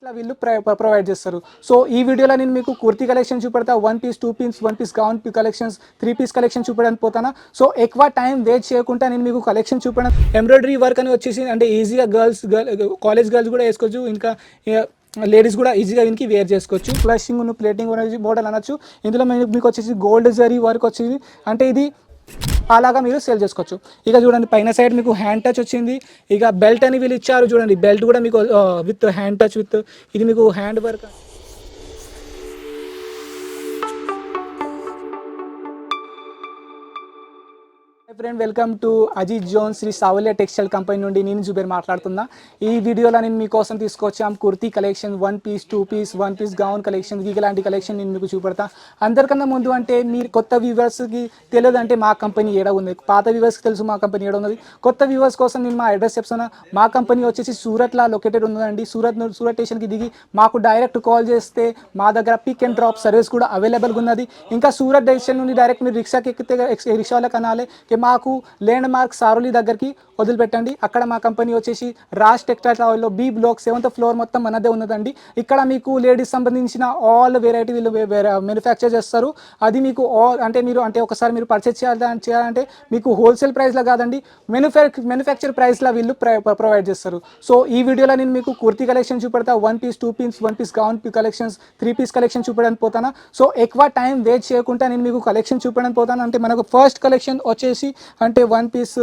ఇట్లా వీళ్ళు ప్రొవైడ్ చేస్తారు. సో ఈ వీడియోలో నేను మీకు కుర్తీ కలెక్షన్ చూపెడతా. 1 piece, 2 piece, 1 piece gown collections, 3 piece collection చూపెట్టడానికి పోతాను. సో ఎక్కువ టైం వేస్ట్ చేయకుండా నేను మీకు కలెక్షన్ చూపెడతాను. ఎంబ్రాయిడరీ వర్క్ అని వచ్చేసి అంటే ఈజీగా కాలేజ్ గర్ల్స్ కూడా వేసుకోవచ్చు. ఇంకా లేడీస్ కూడా ఈజీగా దీనికి వేర్ చేసుకోవచ్చు. ఫ్లషింగ్ ప్లేటింగ్ అనేది మోడల్ అనొచ్చు. ఇందులో మీకు వచ్చేసి గోల్డ్ జరీ వర్క్ వచ్చేసి అంటే ఇది అలాగా మీరు సేల్ చేసుకోవచ్చు. ఇక చూడండి పైన సైడ్ మీకు హ్యాండ్ టచ్ వచ్చింది. ఇక బెల్ట్ అని వీళ్ళు ఇచ్చారు చూడండి. బెల్ట్ కూడా మీకు విత్ హ్యాండ్ టచ్ విత్ ఇది మీకు hand work. Friend welcome to Ajith zone Shri Savalya textile company నుండి నేను జుబేర్ మాట్లాడుతున్నా. ఈ వీడియోలో నేను మీకోసం తీసుకొచ్చాం kurti collection 1 piece, 2 piece, 1 piece gown collection, ఇలాంటి కలెక్షన్ నేను మీకు చూపెడతా. అందరికన్నా ముందు అంటే మీరు కొత్త వ్యూవర్స్కి తెలియదు అంటే మా కంపెనీ ఏడ ఉంది. పాత వ్యూవర్స్కి తెలుసు మా కంపెనీ ఏడ ఉన్నది. కొత్త వ్యూవర్స్ కోసం నేను మా అడ్రస్ చెప్తాను. మా కంపెనీ వచ్చేసి సూరత్లో లొకేటెడ్ ఉందండి. సూరత్ స్టేషన్కి దిగి మాకు డైరెక్ట్ కాల్ చేస్తే మా దగ్గర పిక్ అండ్ డ్రాప్ సర్వీస్ కూడా అవైలబుల్గా ఉన్నది. ఇంకా సూరత్ స్టేషన్ నుండి డైరెక్ట్ మీరు రిక్షాకి ఎక్కితే రిక్షాలో కనాలి మాకు ల్యాండ్ మార్క్ సారోలి దగ్గరికి వదిలిపెట్టండి. అక్కడ మా కంపెనీ వచ్చేసి రాజ్ టెక్స్టైల్ టవర్లో బి బ్లాక్ 7th ఫ్లోర్ మొత్తం మనదే ఉన్నదండి. ఇక్కడ మీకు లేడీస్ సంబంధించిన ఆల్ వెరైటీ వీళ్ళు మ్యానుఫ్యాక్చర్ చేస్తారు. అది మీకు ఆల్ అంటే మీరు అంటే ఒకసారి మీరు పర్చేస్ చేయాలంటే మీకు హోల్సేల్ ప్రైస్లో కాదండి, మ్యానుఫ్యాక్చర్ ప్రైస్లో వీళ్ళు ప్రొవైడ్ చేస్తారు. సో ఈ వీడియోలో నేను మీకు కుర్తీ కలెక్షన్ చూపెడతా. 1 piece, 2 piece, 1 piece gown collections, 3 piece collection చూపెట్టడానికి పోతాను. సో ఎక్కువ టైం వేస్ట్ చేయకుండా నేను మీకు కలెక్షన్ చూపెట్టడానికి పోతాను. అంటే మనకు ఫస్ట్ కలెక్షన్ వచ్చేసి అంటే 1 పీస్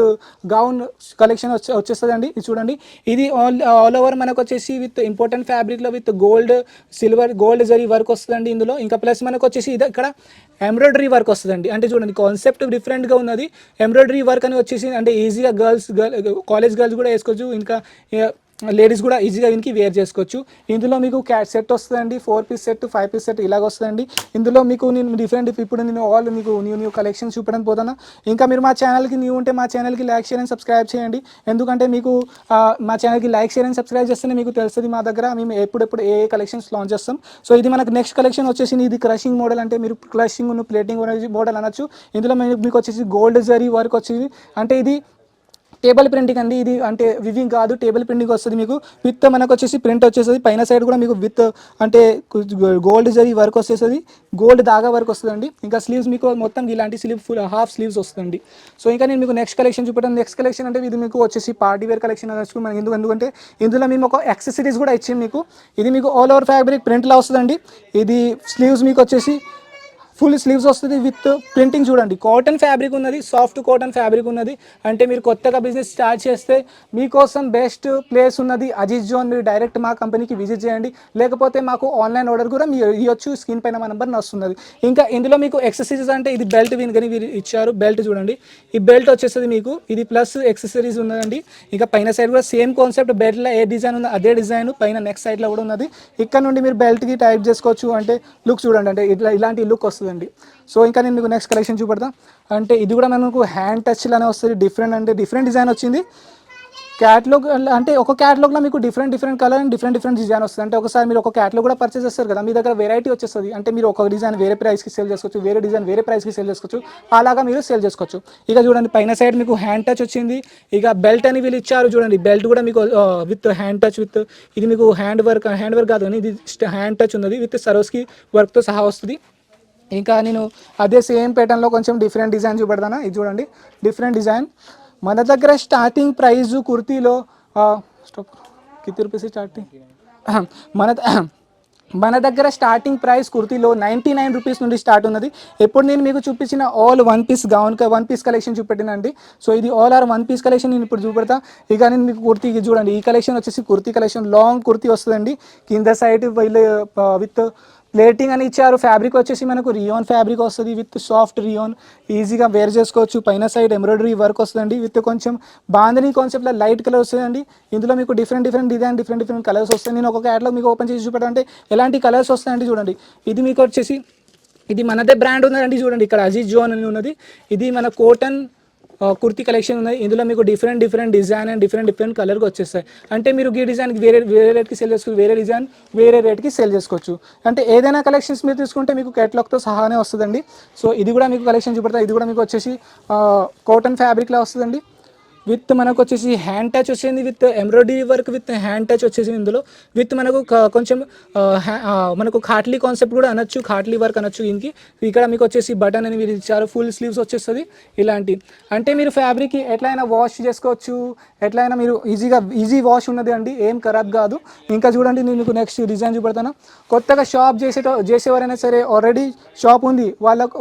గౌన్ కలెక్షన్ వచ్చేస్తుందండి. ఇది చూడండి. ఇది ఆల్ ఓవర్ మనకు వచ్చేసి విత్ ఇంపార్టెంట్ ఫ్యాబ్రిక్లో విత్ గోల్డ్ జరీ వర్క్ వస్తుందండి ఇందులో. ఇంకా ప్లస్ మనకు వచ్చేసి ఇది ఇక్కడ ఎంబ్రాయిడరీ వర్క్ వస్తుందండి. అంటే చూడండి కాన్సెప్ట్ డిఫరెంట్గా ఉన్నది. ఎంబ్రాయిడరీ వర్క్ అని వచ్చేసి అంటే ఈజీగా కాలేజ్ గర్ల్స్ కూడా వేసుకోవచ్చు. ఇంకా లేడీస్ కూడా ఈజీగా దీనికి వేర్ చేసుకోవచ్చు. ఇందులో మీకు సెట్ వస్తుందండి. 4 పీస్ సెట్, 5 పీస్ సెట్ ఇలాగ వస్తుందండి. ఇందులో మీకు నేను ఇప్పుడు నేను ఆల్ మీకు న్యూ కలెక్షన్ చూపడానికి పోతాను. ఇంకా మీరు మా ఛానల్కి న్యూ ఉంటే మా ఛానల్కి లైక్, షేర్ అండ్ సబ్స్క్రైబ్ చేయండి. ఎందుకంటే మీకు మా ఛానల్కి లైక్, షేర్ అండ్ సబ్స్క్రైబ్ చేస్తేనే మీకు తెలుస్తుంది మా దగ్గర మేము ఎప్పుడెప్పుడు ఏ కలెక్షన్స్ లాంచ్ చేస్తాం. సో ఇది మనకు నెక్స్ట్ కలెక్షన్ వచ్చేసి ఇది క్రషింగ్ మోడల్. అంటే మీరు క్రషింగ్ ప్లేటింగ్ మోడల్ అనొచ్చు. ఇందులో మీకు వచ్చేసి గోల్డ్ జరీ వర్క్ వచ్చేసి అంటే ఇది టేబుల్ ప్రింటింగ్ అండి. ఇది అంటే వివింగ్ కాదు, టేబుల్ ప్రింటింగ్ వస్తుంది మీకు. విత్ మనకు వచ్చేసి ప్రింట్ వచ్చేస్తుంది. పైన సైడ్ కూడా మీకు విత్ అంటే గోల్డ్ జరీ వర్క్ వచ్చేస్తుంది, గోల్డ్ దాగా వర్క్ వస్తుందండి. ఇంకా స్లీవ్స్ మీకు మొత్తం ఇలాంటి ఫుల్ హాఫ్ స్లీవ్స్ వస్తుంది. సో ఇంకా నేను మీకు నెక్స్ట్ కలెక్షన్ చూపెట్టాను. నెక్స్ట్ కలెక్షన్ అంటే ఇది మీకు వచ్చేసి పార్టీ వేర్ కలెక్షన్ అనొచ్చు మనకి. ఎందుకంటే ఇందులో మేము ఒక యాక్సెసరీస్ కూడా ఇచ్చింది మీకు. ఇది మీకు ఆల్ ఓవర్ ఫ్యాబ్రిక్ ప్రింట్లో వస్తుందండి. ఇది స్లీవ్స్ మీకు వచ్చేసి ఫుల్ స్లీవ్స్ వస్తుంది విత్ ప్రింటింగ్. చూడండి కాటన్ ఫ్యాబ్రిక్ ఉన్నది, సాఫ్ట్ కాటన్ ఫ్యాబ్రిక్ ఉన్నది. అంటే మీరు కొత్తగా బిజినెస్ స్టార్ట్ చేస్తే మీకోసం బెస్ట్ ప్లేస్ ఉన్నది అజిత్ జోన్. మీరు డైరెక్ట్ మా కంపెనీకి విజిట్ చేయండి. లేకపోతే మాకు ఆన్లైన్ ఆర్డర్ కూడా మీరు ఇవ్వచ్చు. స్క్రీన్ పైన మా నెంబర్ వస్తున్నది. ఇంకా ఇందులో మీకు ఎక్సెసరీస్ అంటే ఇది బెల్ట్ కానీ వీరు ఇచ్చారు. బెల్ట్ చూడండి. ఈ బెల్ట్ వచ్చేస్తుంది మీకు. ఇది ప్లస్ ఎక్సెసరీస్ ఉన్నదండి. ఇంకా పైన సైడ్ కూడా సేమ్ కాన్సెప్ట్. బెల్ట్లో ఏ డిజైన్ ఉందో అదే డిజైన్ పైన నెక్స్ట్ సైడ్లో కూడా ఉన్నది. ఇక్కడ నుండి మీరు బెల్ట్కి టైప్ చేసుకోవచ్చు. అంటే లుక్ చూడండి. అంటే ఇలాంటి లుక్ వస్తుంది. సో ఇంకా నేను మీకు నెక్స్ట్ కలెక్షన్ చూపెడతా. అంటే ఇది కూడా మనకు హ్యాండ్ టచ్లోనే వస్తుంది. డిఫరెంట్ డిజైన్ వచ్చింది. క్యాటలాగ్ అంటే ఒక క్యాటలాగ్లో మీకు different colour and different design వస్తుంది. అంటే ఒకసారి మీరు ఒక క్యాటలాగ్ కూడా పర్చేస్ చేస్తారు కదా, మీ దగ్గర వెరైటీ వచ్చేస్తుంది. అంటే మీరు ఒక డిజైన్ వేరే ప్రైస్కి సేల్ చేసుకోవచ్చు, వేరే డిజైన్ వేరే ప్రైస్కి సేల్ చేసుకోవచ్చు. అలాగా మీరు సేల్ చేసుకోవచ్చు. ఇక చూడండి పైన సైడ్ మీకు హ్యాండ్ టచ్ వచ్చింది. ఇక బెల్ట్ అని వీళ్ళు ఇచ్చారు చూడండి. బెల్ట్ కూడా మీకు విత్ హ్యాండ్ టచ్ విత్ ఇది మీకు హ్యాండ్ వర్క్ కాదు కానీ ఇది హ్యాండ్ టచ్ ఉన్నది విత్ సరోస్కి వర్క్తో సహా వస్తుంది. ఇంకా నేను అదే సేమ్ ప్యాటర్న్లో కొంచెం డిఫరెంట్ డిజైన్ చూపెడతాను. ఇది చూడండి డిఫరెంట్ డిజైన్. మన దగ్గర స్టార్టింగ్ ప్రైస్ కుర్తీలో కిత్ రూపీస్ స్టార్టింగ్ మన దగ్గర స్టార్టింగ్ ప్రైస్ కుర్తీలో 99 రూపీస్ నుండి స్టార్ట్ ఉన్నది. ఎప్పుడు నేను మీకు చూపించిన all 1 piece gown 1 piece collection చూపెట్టినండి. సో ఇది ఆల్ ఆర్ 1 పీస్ కలెక్షన్ నేను ఇప్పుడు చూపెడతా. ఇక నేను మీకు కుర్తీకి చూడండి. ఈ కలెక్షన్ వచ్చేసి కుర్తీ కలెక్షన్ లాంగ్ కుర్తీ వస్తుందండి. కింద సైడ్ విత్ ప్లేటింగ్ అని ఇచ్చారు. ఫ్యాబ్రిక్ వచ్చేసి మనకు రియోన్ ఫ్యాబ్రిక్ వస్తుంది విత్ సాఫ్ట్ రియోన్. ఈజీగా వేర్ చేసుకోవచ్చు. పైన సైడ్ ఎంబ్రాయిడరీ వర్క్ వస్తుందండి విత్ కొంచెం బాంధనీ కాన్సెప్ట్లో లైట్ కలర్ వస్తుందండి. ఇందులో మీకు డిఫరెంట్ డిజైన్ డిఫరెంట్ కలర్స్ వస్తాయి. నేను ఒక క్యాటలాగ్ మీకు ఓపెన్ చేసి చూపెట్టాలంటే ఎలాంటి కలర్స్ వస్తాయండి చూడండి. ఇది మీకు వచ్చేసి ఇది మనదే బ్రాండ్ ఉన్నదండి. చూడండి ఇక్కడ అజిత్ జోన్ అని ఉన్నది. ఇది మన కాటన్ కుర్తీ కలెక్షన్ ఉన్నాయి. ఇందులో మీకు డిఫరెంట్ డిజైన్ అండ్ డిఫరెంట్ కలర్కి వచ్చేస్తాయి. అంటే మీరు ఈ డిజైన్కి వేరే రేట్కి సేల్ చేసుకోవచ్చు, వేరే డిజైన్ వేరే రేట్కి సేల్ చేసుకోవచ్చు. అంటే ఏదైనా కలెక్షన్స్ మీరు తీసుకుంటే మీకు కేటలాగ్తో సహానే వస్తుందండి. సో ఇది కూడా మీకు కలెక్షన్ చూపెడతా. ఇది కూడా మీకు వచ్చేసి కాటన్ ఫ్యాబ్రిక్లో వస్తుందండి. విత్ మనకు వచ్చేసి హ్యాండ్ టచ్ వచ్చింది, with embroidery work with hand touch వచ్చేసి ఇందులో. విత్ మనకు కొంచెం మనకు ఖాట్లీ కాన్సెప్ట్ కూడా అనొచ్చు, ఖాట్లీ వర్క్ అనొచ్చు. దీనికి ఇక్కడ మీకు వచ్చేసి బటన్ అని మీరు ఇచ్చారు, ఫుల్ స్లీవ్స్ వచ్చేస్తుంది ఇలాంటి. అంటే మీరు ఫ్యాబ్రిక్ ఎట్లయినా వాష్ చేసుకోవచ్చు, ఎట్లయినా మీరు ఈజీ వాష్ ఉన్నది అండి, ఏం ఖరాబ్ కాదు. ఇంకా చూడండి నేను మీకు నెక్స్ట్ డిజైన్ చూపెడతాను. కొత్తగా షాప్ చేసేవారైనా సరే, ఆల్రెడీ షాప్ ఉంది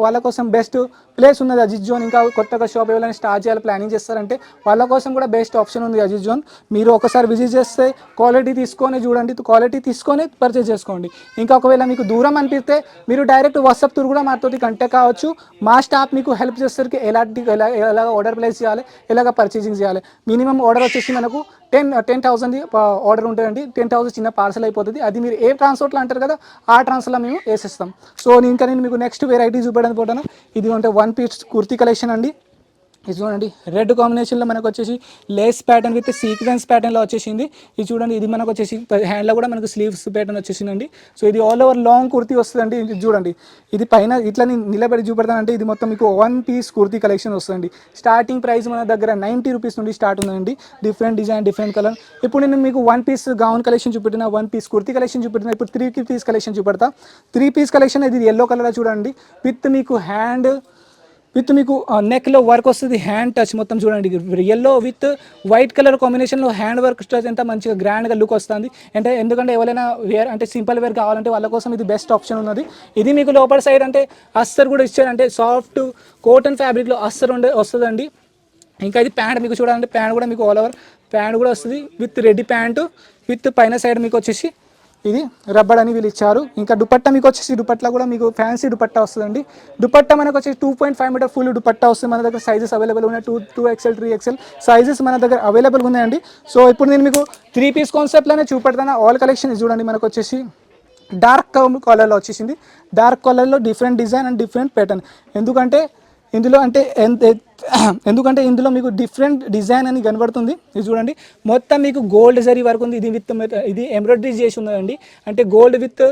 వాళ్ళ కోసం బెస్ట్ ప్లేస్ ఉన్నది అజిత్ జోన్. ఇంకా కొత్తగా షాప్ ఎవరైనా స్టార్ట్ చేయాలి ప్లానింగ్ చేస్తారంటే వాళ్ళ కోసం కూడా బెస్ట్ ఆప్షన్ ఉంది అజిత్ జోన్. మీరు ఒకసారి విజిట్ చేస్తే క్వాలిటీ తీసుకొని చూడండి, క్వాలిటీ తీసుకొని పర్చేస్ చేసుకోండి. ఇంకా ఒకవేళ మీకు దూరం అనిపిస్తే మీరు డైరెక్ట్ వాట్సాప్ త్రూ కూడా మాతో కాంటాక్ట్ కావచ్చు. మా స్టాఫ్ మీకు హెల్ప్ చేస్తారు, ఎలాగ ఆర్డర్ ప్లేస్ చేయాలి, ఎలాగ పర్చేసింగ్ చేయాలి. మినిమం ఆర్డర్ వచ్చేసి మనకు 10,000 ఆర్డర్ ఉంటుందండి. 10,000 చిన్న పార్సల్ అయిపోతుంది. అది మీరు ఏ ట్రాన్స్పోర్ట్లో అంటారు కదా ఆ ట్రాన్స్ఫర్లో మేము వేసేస్తాం. సో ఇంకా నేను మీకు నెక్స్ట్ వెరైటీ చూపెట్టడానికి పోతాను. ఇది అంటే 1 పీస్ కుర్తీ కలెక్షన్ అండి. ఇది చూడండి రెడ్ కాంబినేషన్లో మనకు వచ్చేసి లేస్ ప్యాటర్న్ విత్ సీక్వెన్స్ ప్యాటర్న్లో వచ్చేసింది. ఇది చూడండి, ఇది మనకు వచ్చేసి హ్యాండ్లో కూడా మనకు స్లీవ్స్ ప్యాటర్న్ వచ్చేసిందండి. సో ఇది ఆల్ ఓవర్ లాంగ్ కుర్తీ వస్తుందండి. ఇది చూడండి, ఇది పైన ఇట్లా నేను నిలబడి చూపెడతానంటే ఇది మొత్తం మీకు 1 పీస్ కుర్తీ కలెక్షన్ వస్తుందండి. స్టార్టింగ్ ప్రైస్ మన దగ్గర 90 రూపీస్ నుండి స్టార్ట్ ఉందండి. Different design, different colour. ఇప్పుడు నేను మీకు 1 పీస్ గౌన్ కలెక్షన్ చూపెట్టిన, 1 పీస్ కుర్తీ కలెక్షన్ చూపెట్టిన. ఇప్పుడు 3 పీస్ కలెక్షన్ చూపెడతా. 3 పీస్ కలెక్షన్ ఇది ఎల్లో కలర్ చూడండి, విత్ మీకు మీకు నెక్లో వర్క్ వస్తుంది, హ్యాండ్ టచ్ మొత్తం చూడండి. ఎల్లో విత్ వైట్ కలర్ కాంబినేషన్లో హ్యాండ్ వర్క్ టచ్ ఎంత మంచిగా గ్రాండ్గా లుక్ వస్తుంది. అంటే ఎందుకంటే ఎవరైనా వేర్ అంటే సింపుల్ వేర్ కావాలంటే వాళ్ళ కోసం ఇది బెస్ట్ ఆప్షన్ ఉన్నది. ఇది మీకు లోపల సైడ్ అంటే అస్తర్ కూడా ఇచ్చారు, అంటే సాఫ్ట్ కాటన్ ఫ్యాబ్రిక్లో అస్తర్ వస్తుందండి. ఇంకా ఇది ప్యాంట్ మీకు చూడాలంటే ప్యాంట్ కూడా మీకు ఆల్ ఓవర్ ప్యాంట్ కూడా వస్తుంది, విత్ రెడీ ప్యాంటు, విత్ పైన సైడ్ మీకు వచ్చేసి ఇది రబ్బర్ అని వీళ్ళు ఇచ్చారు. ఇంకా దుపట్టా మీకు వచ్చేసి దుపట్టా కూడా మీకు ఫ్యాన్సీ దుపట్టా వస్తుందండి. దుపట్టా మనకు వచ్చేసి 2.5 మీటర్ ఫుల్ దుపట్టా వస్తుంది. మన దగ్గర సైజెస్ అవైలబుల్ ఉన్నాయి, 2XL 3XL సైజెస్ మన దగ్గర అవైలబుల్గా ఉన్నాయండి. సో ఇప్పుడు నేను మీకు 3 పీస్ కాన్సెప్ట్లోనే చూపెడతాను. ఆల్ కలెక్షన్ చూడండి, మనకు వచ్చేసి డార్క్ కలర్లో వచ్చేసింది. డార్క్ కలర్లో different design and different pattern. ఎందుకంటే ఇందులో మీకు డిఫరెంట్ డిజైన్ అని కనబడుతుంది. ఇది చూడండి, మొత్తం మీకు గోల్డ్ జరీ వర్క్ ఉంది. ఇది ఎంబ్రాయిడరీ చేసి ఉన్నదండి. అంటే గోల్డ్ విత్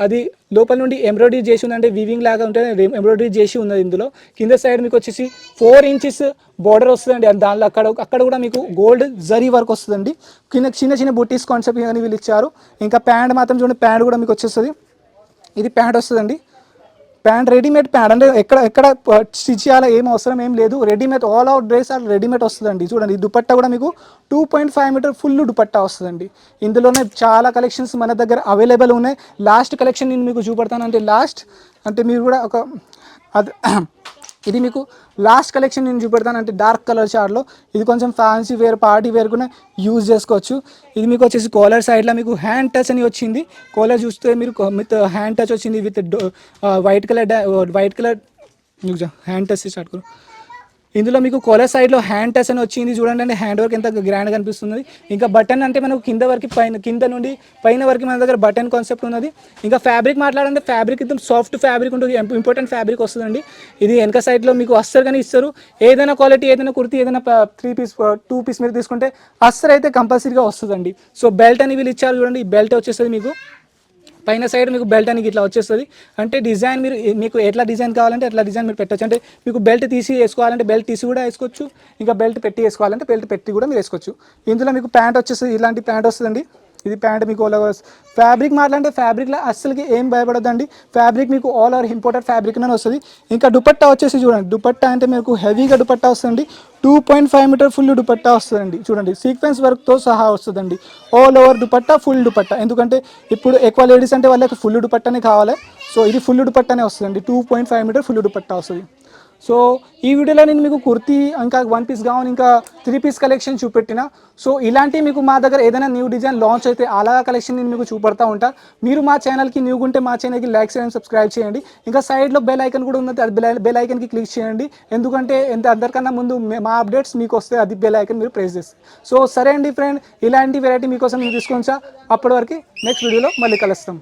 అది లోపల నుండి ఎంబ్రాయిడరీ చేసి ఉంది, అంటే వీవింగ్ లాగా ఉంటుంది, ఎంబ్రాయిడరీ చేసి ఉన్నది. ఇందులో కింద సైడ్ మీకు వచ్చేసి 4 ఇంచెస్ బార్డర్ వస్తుందండి. దానిలో అక్కడ కూడా మీకు గోల్డ్ జరీ వర్క్ వస్తుందండి. కింద చిన్న బుట్టీస్ కాన్సెప్ట్ అని వీళ్ళు ఇచ్చారు. ఇంకా ప్యాంట్ మాత్రం చూడండి, ప్యాంట్ కూడా మీకు వచ్చేస్తుంది. ఇది ప్యాంట్ వస్తుందండి. ప్యాంట్ రెడీమేడ్ ప్యాంట్, అంటే ఎక్కడ స్టిచ్ చేయాలో ఏం అవసరం ఏం లేదు. Readymade all out dress are readymade వస్తుందండి. చూడండి, ఈ దుపట్టా కూడా మీకు 2.5 మీటర్ ఫుల్ దుపట్టా వస్తుందండి. ఇందులోనే చాలా కలెక్షన్స్ మన దగ్గర అవైలబుల్ ఉన్నాయి. లాస్ట్ కలెక్షన్ నేను మీకు చూపెడతాను, అంటే మీరు కూడా ఇది మీకు లాస్ట్ కలెక్షన్ నేను చూపెడతాను. అంటే డార్క్ కలర్ షార్ట్లో ఇది కొంచెం ఫ్యాన్సీ వేర్, పార్టీ వేర్ కూడా యూజ్ చేసుకోవచ్చు. ఇది మీకు వచ్చేసి కాలర్ సైడ్లో మీకు హ్యాండ్ టచ్ అని వచ్చింది. కాలర్ చూస్తే మీరు విత్ హ్యాండ్ టచ్ వచ్చింది, with white colour hand touch start కరు. ఇందులో మీకు కాలర్ సైడ్లో హ్యాండ్ టచ్ అని వచ్చింది. చూడండి, అంటే హ్యాండ్ వర్క్ ఎంత గ్రాండ్గా కనిపిస్తుంది. ఇంకా బటన్ అంటే మనకు కింద నుండి పైన వరకు మన దగ్గర బటన్ కాన్సెప్ట్ ఉన్నది. ఇంకా ఫ్యాబ్రిక్ మాట్లాడంటే ఫ్యాబ్రిక్ ఇంత సాఫ్ట్ ఫ్యాబ్రిక్ ఉంటుంది, ఇంపార్టెంట్ ఫ్యాబ్రిక్ వస్తుందండి. ఇది వెనక సైడ్లో మీకు అస్తర్ కానీ ఇస్తారు. ఏదైనా క్వాలిటీ, ఏదైనా కుర్తీ, ఏదైనా 3 పీస్ 2 పీస్ మీరు తీసుకుంటే అస్తర్ అయితే కంపల్సరీగా వస్తుందండి. సో బెల్ట్ అని వీళ్ళు ఇచ్చారు చూడండి, ఈ బెల్ట్ వచ్చేస్తుంది మీకు పైన సైడ్ మీకు బెల్ట్ అని ఇట్లా వచ్చేస్తుంది. అంటే డిజైన్ మీకు ఎట్లా డిజైన్ కావాలంటే అట్లా డిజైన్ మీరు పెట్టచ్చు. అంటే మీకు బెల్ట్ తీసి వేసుకోవాలంటే బెల్ట్ తీసి కూడా వేసుకోవచ్చు, ఇంకా బెల్ట్ పెట్టి వేసుకోవాలంటే బెల్ట్ పెట్టి కూడా మీరు వేసుకోవచ్చు. ఇందులో మీకు ప్యాంట్ వచ్చేస్తుంది, ఇలాంటి ప్యాంట్ వస్తుందండి. ఇది ప్యాంట్ మీకు ఆల్ ఓవర్ ఫ్యాబ్రిక్ మాట్లాడితే ఫ్యాబ్రిక్లో అస్సలకి ఏం భయపడద్దండి. ఫ్యాబ్రిక్ మీకు ఆల్ ఓవర్ ఇంపోర్టెడ్ ఫ్యాబ్రిక్ అని వస్తుంది. ఇంకా దుపట్టా వచ్చేసి చూడండి, దుపట్టా అంటే మీకు హెవీగా దుపట్టా వస్తుంది. 2.5 మీటర్ ఫుల్ దుపట్టా వస్తుందండి. చూడండి, సీక్వెన్స్ వర్క్తో సహా వస్తుందండి. All over dupatta, full dupatta. ఎందుకంటే ఇప్పుడు ఎక్కువ లేడీస్ అంటే వాళ్ళకి ఫుల్ దుపట్టానే కావాలి. సో ఇది ఫుల్ దుపట్టానే వస్తుందండి. 2.5 మీటర్ ఫుల్ దుపట్టా వస్తుంది. సో ఈ వీడియోలో నేను మీకు కుర్తీ, ఇంకా 1 పీస్ గౌన్, ఇంకా 3 పీస్ కలెక్షన్ చూపెట్టిన. సో ఇలాంటి మీకు మా దగ్గర ఏదైనా న్యూ డిజైన్ లాంచ్ అయితే అలా కలెక్షన్ నేను మీకు చూపెడతా ఉంటా. మీరు మా ఛానల్కి న్యూ ఉంటే మా ఛానల్కి లైక్ చేయండి, సబ్స్క్రైబ్ చేయండి. ఇంకా సైడ్లో బెల్ ఐకన్ కూడా ఉన్నది, అది బెల్ ఐకన్కి క్లిక్ చేయండి. ఎందుకంటే అందరికన్నా ముందు మా అప్డేట్స్ మీకు వస్తే అది బెల్ ఐకన్ మీరు ప్రెస్ చేస్తారు. సో సరే అండి ఫ్రెండ్, ఇలాంటి వెరైటీ మీకోసం నేను తీసుకొచ్చా. అప్పటి వరకు నెక్స్ట్ వీడియోలో మళ్ళీ కలుస్తాం.